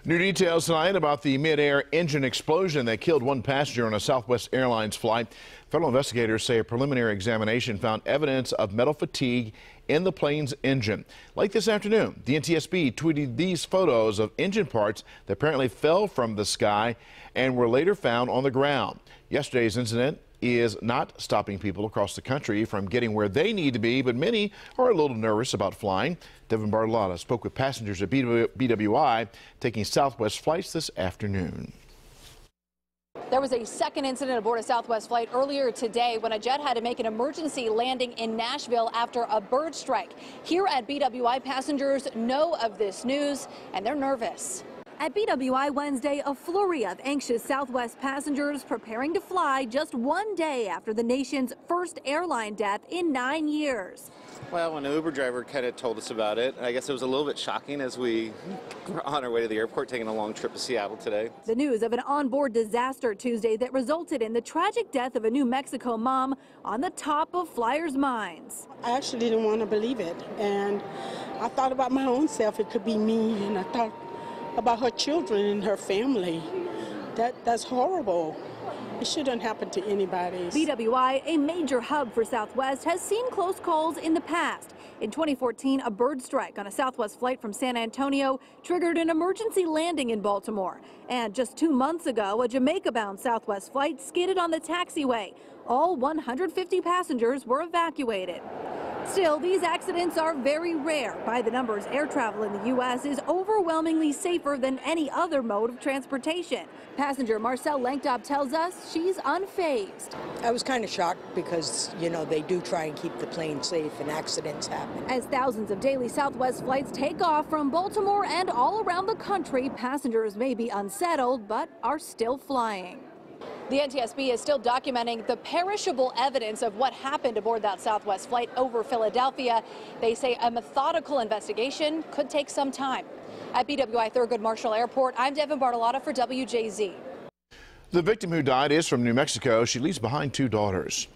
New details tonight about the mid-air engine explosion that killed one passenger on a Southwest Airlines flight. Federal investigators say a preliminary examination found evidence of metal fatigue in the plane's engine. Late this afternoon, the NTSB tweeted these photos of engine parts that apparently fell from the sky and were later found on the ground. Yesterday's incident is not stopping people across the country from getting where they need to be, but many are a little nervous about flying. Devin Bartolotta spoke with passengers at BWI taking Southwest flights this afternoon. There was a second incident aboard a Southwest flight earlier today when a jet had to make an emergency landing in Nashville after a bird strike. Here at BWI, passengers know of this news and they're nervous. At BWI Wednesday, a flurry of anxious Southwest passengers preparing to fly just one day after the nation's first airline death in 9 years. Well, when the Uber driver kind of told us about it, I guess it was a little bit shocking as we were on our way to the airport taking a long trip to Seattle today. The news of an onboard disaster Tuesday that resulted in the tragic death of a New Mexico mom on the top of flyers' minds. I actually didn't want to believe it, and I thought about my own self. It could be me, and I thought about her children and her family. That's horrible. It shouldn't happen to anybody. BWI, a major hub for Southwest, has seen close calls in the past. In 2014, a bird strike on a Southwest flight from San Antonio triggered an emergency landing in Baltimore. And just 2 months ago, a Jamaica-bound Southwest flight skidded on the taxiway. All 150 passengers were evacuated. Still, these accidents are very rare. By the numbers, air travel in the U.S. is overwhelmingly safer than any other mode of transportation. Passenger Marcel Langtop tells us she's unfazed. I was kind of shocked because, you know, they do try and keep the plane safe and accidents happen. As thousands of daily Southwest flights take off from Baltimore and all around the country, passengers may be unsettled but are still flying. The NTSB is still documenting the perishable evidence of what happened aboard that Southwest flight over Philadelphia. They say a methodical investigation could take some time. At BWI Thurgood Marshall Airport, I'm Devin Bartolotta for WJZ. The victim who died is from New Mexico. She leaves behind 2 daughters.